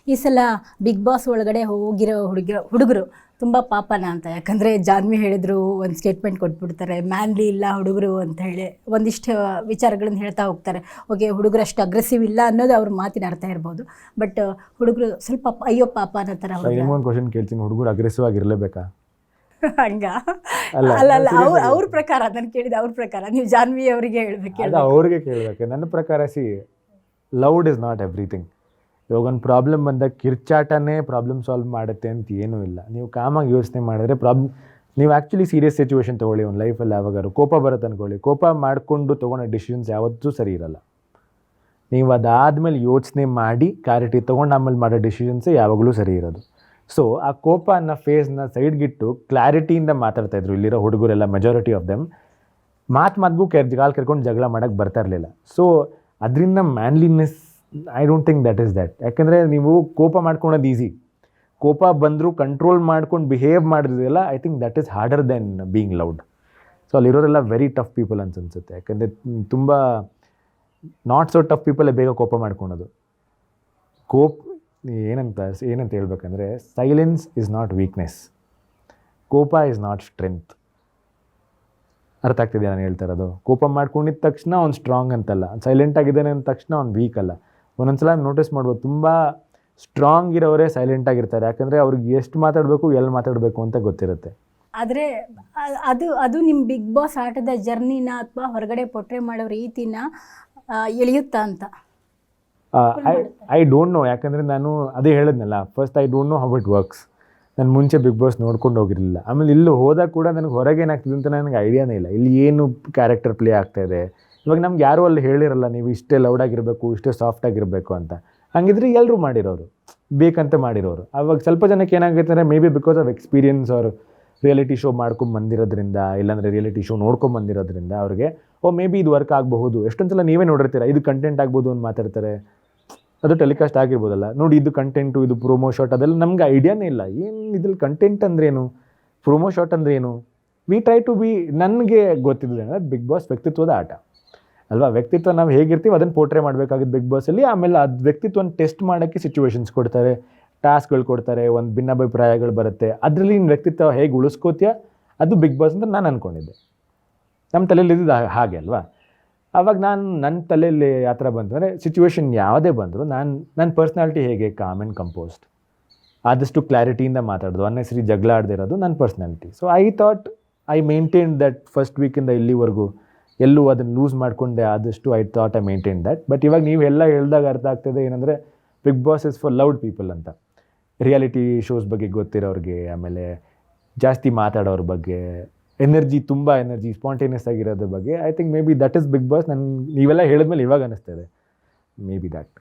ಈ ಸಲ big boss ಒಳಗಡೆ ಹೋಗಿರೋ ಹುಡುಗರು ತುಂಬ ಪಾಪನ ಅಂತ. ಯಾಕಂದರೆ ಜಾನ್ವಿ ಹೇಳಿದ್ರು, ಒಂದು ಸ್ಟೇಟ್ಮೆಂಟ್ ಕೊಟ್ಬಿಡ್ತಾರೆ, ಮ್ಯಾನ್ಲಿ ಇಲ್ಲ ಹುಡುಗರು ಅಂತ ಹೇಳಿ ಒಂದಿಷ್ಟು ವಿಚಾರಗಳನ್ನ ಹೇಳ್ತಾ ಹೋಗ್ತಾರೆ. ಓಕೆ, ಹುಡುಗರು ಅಷ್ಟು ಅಗ್ರೆಸಿವ್ ಇಲ್ಲ ಅನ್ನೋದು ಅವ್ರ ಮಾತಿನ ಅರ್ಥ ಇರ್ಬೋದು. ಬಟ್ ಹುಡುಗರು ಸ್ವಲ್ಪ ಅಯ್ಯೋ ಪಾಪ ಅನ್ನೋ ಥರ. ಇನ್ನೊಂದು ಕ್ವಶನ್ ಕೇಳ್ತೀನಿ, ಹುಡುಗರು ಅಗ್ರೆಸಿವ್ ಆಗಿರಲೇಬೇಕಾ? ಹಂಗ ಅಲ್ಲ ಅವ್ರ ಪ್ರಕಾರ ನಾನು ಕೇಳಿದ ಅವ್ರ ಪ್ರಕಾರ, ನೀವು ಜಾನ್ವಿ ಅವರಿಗೆ ಹೇಳ್ಬೇಕು. ಅವ್ರಿಗೆ ಕೇಳಬೇಕು. ನನ್ನ ಪ್ರಕಾರ ಲೌಡ್ ಇಸ್ ನಾಟ್ ಎವ್ರಿಥಿಂಗ್. ಇವಾಗ ಒಂದು ಪ್ರಾಬ್ಲಮ್ ಬಂದಾಗ ಕಿರ್ಚಾಟನೇ ಪ್ರಾಬ್ಲಮ್ ಸಾಲ್ವ್ ಮಾಡುತ್ತೆ ಅಂತ ಏನೂ ಇಲ್ಲ. ನೀವು ಕಾಮಾಗಿ ಯೋಚನೆ ಮಾಡಿದ್ರೆ ನೀವು ಆ್ಯಕ್ಚುಲಿ ಸೀರಿಯಸ್ ಸಿಚುವೇಶನ್ ತೊಗೊಳ್ಳಿ ಒಂದು ಲೈಫಲ್ಲಿ. ಯಾವಾಗಾದ್ರು ಕೋಪ ಬರುತ್ತೆ ಅಂದ್ಕೊಳ್ಳಿ, ಕೋಪ ಮಾಡಿಕೊಂಡು ತೊಗೊಳೋ ಡಿಸಿಷನ್ಸ್ ಯಾವತ್ತೂ ಸರಿ ಇರಲ್ಲ. ನೀವು ಅದಾದಮೇಲೆ ಯೋಚನೆ ಮಾಡಿ ಕ್ಲಾರಿಟಿ ತೊಗೊಂಡು ಆಮೇಲೆ ಮಾಡೋ ಡಿಸಿಷನ್ಸೇ ಯಾವಾಗಲೂ ಸರಿ ಇರೋದು. ಸೊ ಆ ಕೋಪ ಅನ್ನೋ ಫೇಸ್ನ ಸೈಡ್ಗಿಟ್ಟು ಕ್ಲಾರಿಟಿಯಿಂದ ಮಾತಾಡ್ತಾಯಿದ್ರು ಇಲ್ಲಿರೋ ಹುಡುಗರೆಲ್ಲ, ಮೆಜಾರಿಟಿ ಆಫ್ ದೆಮ್. ಮಾತಿಗೂ ಕಾಲು ಕರ್ಕೊಂಡು ಜಗಳ ಮಾಡೋಕ್ಕೆ ಬರ್ತಾ ಇರಲಿಲ್ಲ. ಸೊ ಅದರಿಂದ manliness I don't think that is that. ಯಾಕೆಂದರೆ ನೀವು ಕೋಪ ಮಾಡ್ಕೊಳೋದು ಈಸಿ, ಕೋಪ ಬಂದರೂ ಕಂಟ್ರೋಲ್ ಮಾಡ್ಕೊಂಡು ಬಿಹೇವ್ ಮಾಡಿದ್ರಲ್ಲ, I think that is harder than being loud. So ಅಲ್ಲಿರೋರೆಲ್ಲ ವೆರಿ ಟಫ್ ಪೀಪಲ್ ಅನ್ಸುತ್ತೆ. ಯಾಕೆಂದರೆ ತುಂಬ ನಾಟ್ ಸೊ ಟಫ್ ಪೀಪಲೇ ಬೇಗ ಕೋಪ ಮಾಡ್ಕೊಳೋದು. ಏನಂತ ಹೇಳ್ಬೇಕಂದ್ರೆ, ಸೈಲೆನ್ಸ್ ಇಸ್ ನಾಟ್ ವೀಕ್ನೆಸ್, ಕೋಪ ಇಸ್ ನಾಟ್ ಸ್ಟ್ರೆಂತ್. ಅರ್ಥ ಆಗ್ತಿದೆಯಾ ನಾನು ಹೇಳ್ತಾ ಇರೋದು? ಕೋಪ ಮಾಡ್ಕೊಂಡಿದ್ದ ತಕ್ಷಣ ಅವ್ನು ಸ್ಟ್ರಾಂಗ್ ಅಂತಲ್ಲ, ಸೈಲೆಂಟ್ ಆಗಿದ್ದಾನೆ ಅಂದ ತಕ್ಷಣ ಅವ್ನು ವೀಕ್ ಅಲ್ಲ. ಒಂದೊಂದ್ಸಲ ನೋಟಿಸ್ ಮಾಡ್ಬೋದು, ತುಂಬ ಸ್ಟ್ರಾಂಗ್ ಇರೋರೇ ಸೈಲೆಂಟ್ ಆಗಿರ್ತಾರೆ. ಯಾಕಂದರೆ ಅವ್ರಿಗೆ ಎಷ್ಟು ಮಾತಾಡಬೇಕು, ಎಲ್ಲಿ ಮಾತಾಡಬೇಕು ಅಂತ ಗೊತ್ತಿರುತ್ತೆ. ಆದರೆ ಅದು ನಿಮ್ಮ ಬಿಗ್ ಬಾಸ್ ಆಟದ ಜರ್ನಿನ ಅಥವಾ ಹೊರಗಡೆ ಪೊಟ್ರೆ ಮಾಡೋ ರೀತಿನ ಎಳೆಯುತ್ತಾ ಅಂತ? I don't know. ಯಾಕಂದರೆ ನಾನು ಅದೇ ಹೇಳಿದ್ನಲ್ಲ, first I don't know how it works. ನಾನು ಮುಂಚೆ ಬಿಗ್ ಬಾಸ್ ನೋಡ್ಕೊಂಡು ಹೋಗಿರಲಿಲ್ಲ. ಆಮೇಲೆ ಇಲ್ಲಿ ಹೋದಾಗ ಕೂಡ ನನಗೆ ಹೊರಗೆ ಏನಾಗ್ತಿದೆ ಅಂತ ನನಗೆ ಐಡಿಯಾನೇ ಇಲ್ಲ, ಇಲ್ಲಿ ಏನು ಕ್ಯಾರೆಕ್ಟರ್ ಪ್ಲೇ ಆಗ್ತಾಯಿದೆ. ಇವಾಗ ನಮ್ಗೆ ಯಾರೂ ಅಲ್ಲಿ ಹೇಳಿರಲ್ಲ ನೀವು ಇಷ್ಟೇ ಲೌಡಾಗಿರಬೇಕು, ಇಷ್ಟೇ ಸಾಫ್ಟಾಗಿರಬೇಕು ಅಂತ. ಹಂಗಿದ್ರೆ ಎಲ್ಲರೂ ಮಾಡಿರೋರು, ಬೇಕಂತ ಮಾಡಿರೋರು. ಅವಾಗ ಸ್ವಲ್ಪ ಜನಕ್ಕೆ ಏನಾಗುತ್ತೆ ಅಂದರೆ, may be because of experience ಅವ್ರು ರಿಯಾಲಿಟಿ ಶೋ ಮಾಡ್ಕೊಂಬಂದಿರೋದ್ರಿಂದ, ಇಲ್ಲಾಂದರೆ ರಿಯಾಲಿಟಿ ಶೋ ನೋಡ್ಕೊಂಬಂದಿರೋದ್ರಿಂದ ಅವ್ರಿಗೆ ಮೇ ಬಿ ಇದು ವರ್ಕ್ ಆಗಬಹುದು. ಎಷ್ಟೊಂದು ಸಲ ನೀವೇ ನೋಡಿರ್ತೀರ, ಇದು ಕಂಟೆಂಟ್ ಆಗ್ಬೋದು ಅಂತ ಮಾತಾಡ್ತಾರೆ, ಅದು ಟೆಲಿಕಾಸ್ಟ್ ಆಗಿರ್ಬೋದಲ್ಲ, ನೋಡಿ ಇದು ಕಂಟೆಂಟು, ಇದು ಪ್ರೊಮೋ ಶಾಟ್, ಅದೆಲ್ಲ ನಮ್ಗೆ ಐಡಿಯಾನೇ ಇಲ್ಲ. ಏನು ಇದ್ರಲ್ಲಿ ಕಂಟೆಂಟ್ ಅಂದ್ರೇನು, ಪ್ರೊಮೋ ಶಾಟ್ ಅಂದ್ರೇನು? We try to be. ನನಗೆ ಗೊತ್ತಿದ್ದು ಅಂದರೆ ಬಿಗ್ ಬಾಸ್ ವ್ಯಕ್ತಿತ್ವದ ಆಟ ಅಲ್ವಾ? ವ್ಯಕ್ತಿತ್ವ ನಾವು ಹೇಗಿರ್ತೀವಿ ಅದನ್ನು ಪೋರ್ಟ್ರೇ ಮಾಡಬೇಕಾಗಿದ್ದು ಬಿಗ್ ಬಾಸಲ್ಲಿ. ಆಮೇಲೆ ಅದು ವ್ಯಕ್ತಿತ್ವನ ಟೆಸ್ಟ್ ಮಾಡೋಕ್ಕೆ ಸಿಚುವೇಶನ್ಸ್ ಕೊಡ್ತಾರೆ, ಟಾಸ್ಕ್ಗಳು ಕೊಡ್ತಾರೆ, ಒಂದು ಭಿನ್ನಾಭಿಪ್ರಾಯಗಳು ಬರುತ್ತೆ. ಅದರಲ್ಲಿ ನಿನ್ನ ವ್ಯಕ್ತಿತ್ವ ಹೇಗೆ ಉಳಿಸ್ಕೋತೀಯ, ಅದು ಬಿಗ್ ಬಾಸ್ ಅಂತ ನಾನು ಅಂದ್ಕೊಂಡಿದ್ದೆ. ನಮ್ಮ ತಲೆಯಲ್ಲಿ ಇದ್ದಿದ್ದು ಹಾಗೆ ಅಲ್ವಾ? ಆವಾಗ ನನ್ನ ತಲೆಯಲ್ಲಿ ಆ ಥರ ಬಂತಂದರೆ, ಸಿಚುವೇಶನ್ ಯಾವುದೇ ಬಂದರೂ ನನ್ನ ಪರ್ಸ್ನಾಲಿಟಿ ಹೇಗೆ ಕಾಮ್ ಆ್ಯಂಡ್ ಕಂಪೋಸ್ಡ್, ಆದಷ್ಟು ಕ್ಲಾರಿಟಿಯಿಂದ ಮಾತಾಡೋದು, ಅನ್ನೆಸರಿ ಜಗಳ ಆಡದೇ ಇರೋದು ನನ್ನ personality. So I thought I maintain that first ವೀಕಿಂದ ಇಲ್ಲಿವರೆಗೂ ಎಲ್ಲೂ ಅದನ್ನು ಲೂಸ್ ಮಾಡಿಕೊಂಡೆ. ಆದಷ್ಟು I thought I maintain that. But ಇವಾಗ ನೀವೆಲ್ಲ ಹೇಳ್ದಾಗ ಅರ್ಥ ಆಗ್ತದೆ ಏನಂದರೆ, Bigg Boss is for loud people ಅಂತ. ರಿಯಾಲಿಟಿ ಶೋಸ್ ಬಗ್ಗೆ ಗೊತ್ತಿರೋರಿಗೆ, ಆಮೇಲೆ ಜಾಸ್ತಿ ಮಾತಾಡೋರ ಬಗ್ಗೆ, ತುಂಬ ಎನರ್ಜಿ ಸ್ಪಾಂಟೇನಿಯಸ್ ಆಗಿರೋದ್ರ ಬಗ್ಗೆ. I think maybe that is Bigg Boss. ನೀವೆಲ್ಲ ಹೇಳಿದ್ಮೇಲೆ ಇವಾಗ ಅನ್ನಿಸ್ತಾ ಇದೆ, ಮೇ ಬಿ ದ್ಯಾಟ್.